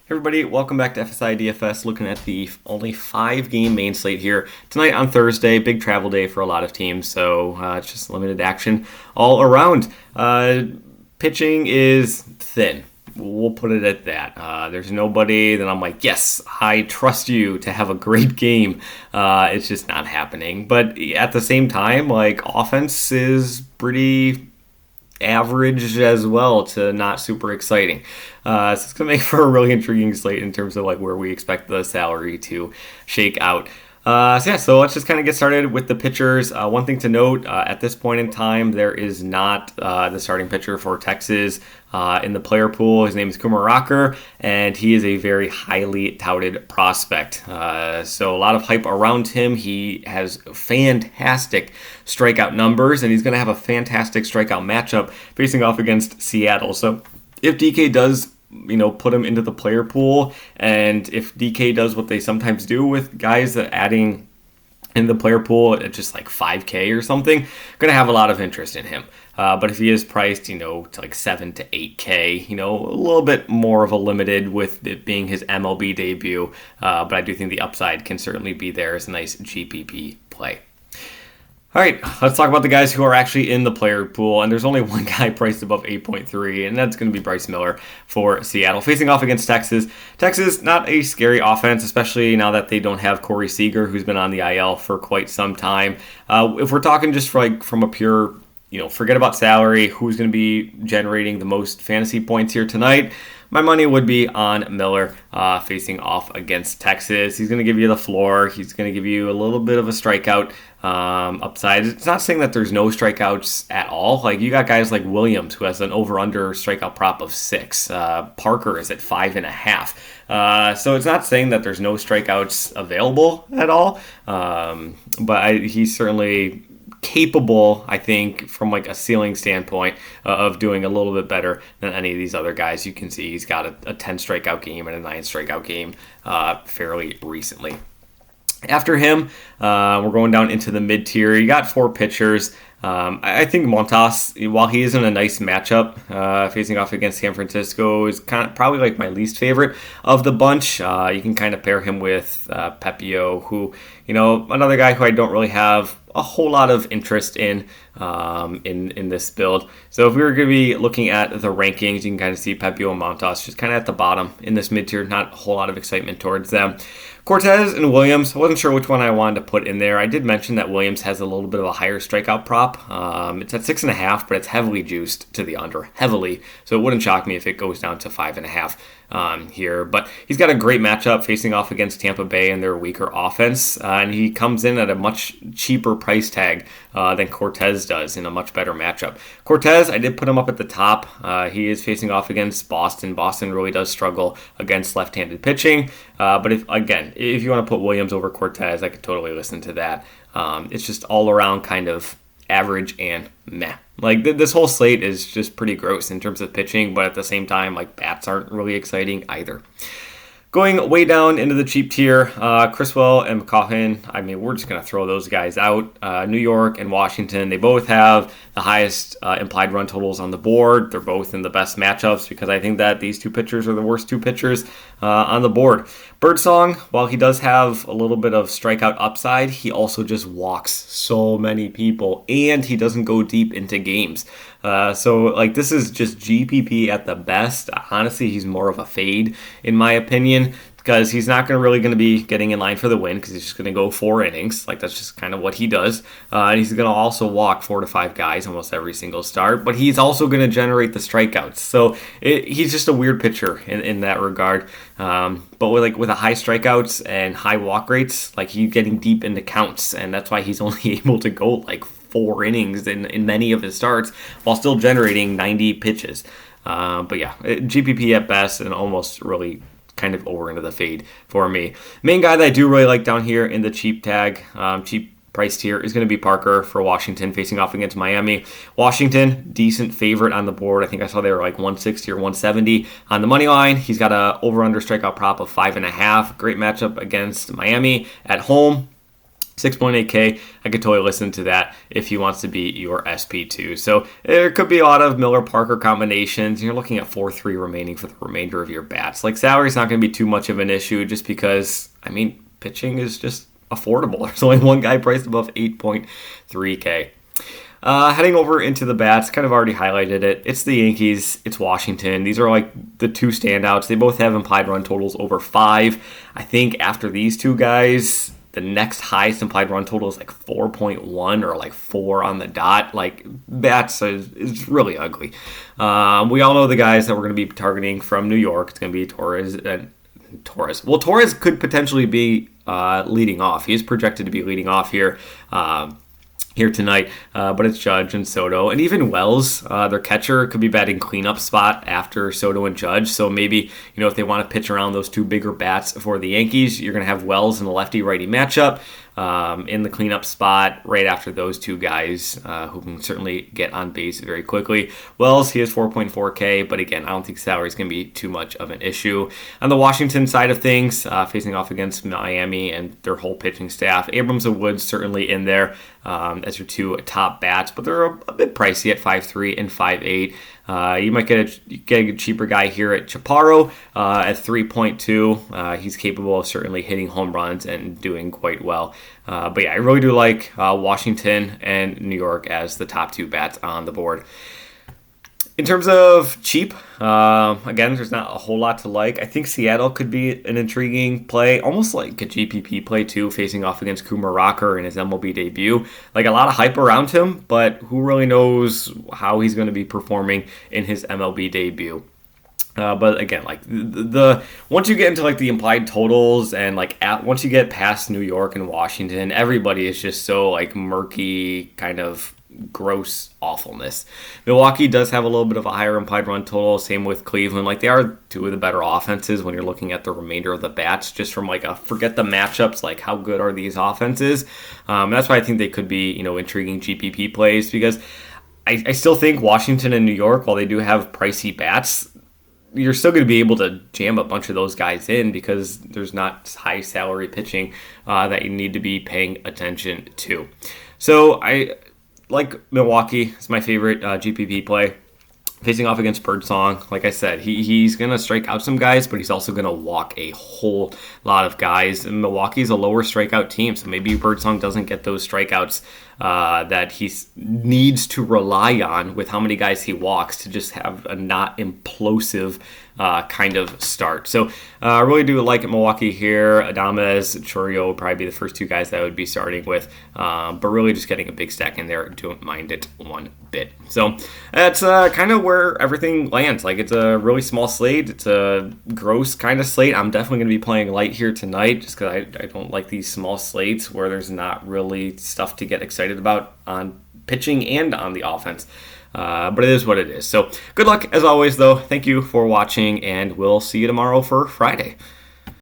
Hey everybody, welcome back to FSi DFS, looking at the only 5-game main slate here. Tonight on Thursday, big travel day for a lot of teams, so it's just limited action all around. Pitching is thin. We'll put it at that. There's nobody that I'm like, yes, I trust you to have a great game. It's just not happening. But at the same time, like, offense is pretty average as well to not super exciting. So it's going to make for a really intriguing slate in terms of like where we expect the salary to shake out. So let's just kind of get started with the pitchers. One thing to note, at this point in time, there is not the starting pitcher for Texas in the player pool. His name is Kumar Rocker, and he is a very highly touted prospect. So a lot of hype around him. He has fantastic strikeout numbers, and he's going to have a fantastic strikeout matchup facing off against Seattle. So if DK does put him into the player pool, and if DK does what they sometimes do with guys that adding in the player pool at just like 5K or something, going to have a lot of interest in him. But if he is priced, to like 7 to 8K, a little bit more of a limited with it being his MLB debut. But I do think the upside can certainly be there as a nice GPP play. All right, let's talk about the guys who are actually in the player pool, and there's only one guy priced above 8.3, and that's going to be Bryce Miller for Seattle, facing off against Texas. Texas, not a scary offense, especially now that they don't have Corey Seager, who's been on the IL for quite some time. If we're talking just from a pure, forget about salary, who's going to be generating the most fantasy points here tonight, my money would be on Miller facing off against Texas. He's going to give you the floor. He's going to give you a little bit of a strikeout upside. It's not saying that there's no strikeouts at all. Like, you got guys like Williams, who has an over-under strikeout prop of 6. Parker is at 5.5. So it's not saying that there's no strikeouts available at all. But he's certainly capable, I think, from like a ceiling standpoint, of doing a little bit better than any of these other guys. You can see he's got a 10 strikeout game and a 9 strikeout game fairly recently. After him, we're going down into the mid-tier. You got 4 pitchers. I think Montas, while he is in a nice matchup, facing off against San Francisco, is kind of probably like my least favorite of the bunch. You can kind of pair him with Pepio, who, another guy who I don't really have a whole lot of interest in this build. So if we were going to be looking at the rankings, you can kind of see Pepio and Montas just kind of at the bottom in this mid-tier. Not a whole lot of excitement towards them. Cortez and Williams, I wasn't sure which one I wanted to put in there. I did mention that Williams has a little bit of a higher strikeout prop. It's at 6.5, but it's heavily juiced to the under, heavily. So it wouldn't shock me if it goes down to 5.5 here. But he's got a great matchup facing off against Tampa Bay and their weaker offense. And he comes in at a much cheaper price tag than Cortez does in a much better matchup. Cortez, I did put him up at the top. He is facing off against Boston. Boston really does struggle against left-handed pitching. But if you want to put Williams over Cortez, I could totally listen to that. It's just all around kind of average and meh. Like, this whole slate is just pretty gross in terms of pitching, but at the same time, like, bats aren't really exciting either. Going way down into the cheap tier, Criswell and McCaughan, I mean, we're just going to throw those guys out. New York and Washington, they both have the highest implied run totals on the board. They're both in the best matchups because I think that these two pitchers are the worst two pitchers on the board. Birdsong, while he does have a little bit of strikeout upside, he also just walks so many people, and he doesn't go deep into games. So this is just GPP at the best. Honestly, he's more of a fade, in my opinion, because he's not really going to be getting in line for the win because he's just going to go 4 innings. Like, that's just kind of what he does. And he's going to also walk 4 to 5 guys almost every single start, but he's also going to generate the strikeouts. So he's just a weird pitcher in that regard. But with a high strikeouts and high walk rates, like, he's getting deep into counts, and that's why he's only able to go like 4 innings in many of his starts while still generating 90 pitches. But yeah, GPP at best and almost really kind of over into the fade for me. Main guy that I do really like down here in the cheap price tier is going to be Parker for Washington facing off against Miami. Washington, decent favorite on the board. I think I saw they were like 160 or 170 on the money line. He's got a over-under strikeout prop of 5.5. Great matchup against Miami at home. 6.8K, I could totally listen to that if he wants to be your SP2. So there could be a lot of Miller-Parker combinations. You're looking at 4-3 remaining for the remainder of your bats. Like, salary's not going to be too much of an issue just because, I mean, pitching is just affordable. There's only one guy priced above 8.3K. Heading over into the bats, kind of already highlighted it. It's the Yankees, it's Washington. These are like the two standouts. They both have implied run totals over 5. I think after these two guys, the next highest implied run total is like 4.1 or like 4 on the dot. Like, bats is really ugly. We all know the guys that we're going to be targeting from New York. It's going to be Torres and Torres. Well, Torres could potentially be leading off. He is projected to be leading off here tonight, but it's Judge and Soto, and even Wells, their catcher, could be batting cleanup spot after Soto and Judge. So maybe, if they want to pitch around those two bigger bats for the Yankees, you're going to have Wells in the lefty-righty matchup in the cleanup spot right after those two guys who can certainly get on base very quickly. Wells, he is 4.4K, but again, I don't think salary is going to be too much of an issue. On the Washington side of things, facing off against Miami and their whole pitching staff, Abrams and Woods certainly in there as your two top bats, but they're a bit pricey at 5.3 and 5.8. You might get a cheaper guy here at Chaparro at 3.2. He's capable of certainly hitting home runs and doing quite well. But yeah, I really do like Washington and New York as the top two bats on the board. In terms of cheap, again, there's not a whole lot to like. I think Seattle could be an intriguing play, almost like a GPP play too, facing off against Kumar Rocker in his MLB debut. Like, a lot of hype around him, but who really knows how he's going to be performing in his MLB debut. But again, like the once you get into like the implied totals and once you get past New York and Washington, everybody is just so like murky, kind of gross awfulness. Milwaukee does have a little bit of a higher implied run total, same with Cleveland. Like, they are two of the better offenses when you're looking at the remainder of the bats, just from like forget the matchups, like how good are these offenses. That's why I think they could be, intriguing GPP plays, because I still think Washington and New York, while they do have pricey bats, you're still going to be able to jam a bunch of those guys in because there's not high salary pitching that you need to be paying attention to. So I like Milwaukee. It's my favorite GPP play. Facing off against Birdsong, like I said, he's going to strike out some guys, but he's also going to walk a whole lot of guys. And Milwaukee's a lower strikeout team, so maybe Birdsong doesn't get those strikeouts that he needs to rely on with how many guys he walks to just have a not implosive kind of start. So I really do like Milwaukee here. Adames, Chorio would probably be the first two guys that I would be starting with, but really just getting a big stack in there. Don't mind it one bit. So that's kind of where everything lands. Like, it's a really small slate. It's a gross kind of slate. I'm definitely going to be playing light here tonight just because I don't like these small slates where there's not really stuff to get excited about on pitching and on the offense. But it is what it is. So good luck as always, though. Thank you for watching, and we'll see you tomorrow for Friday.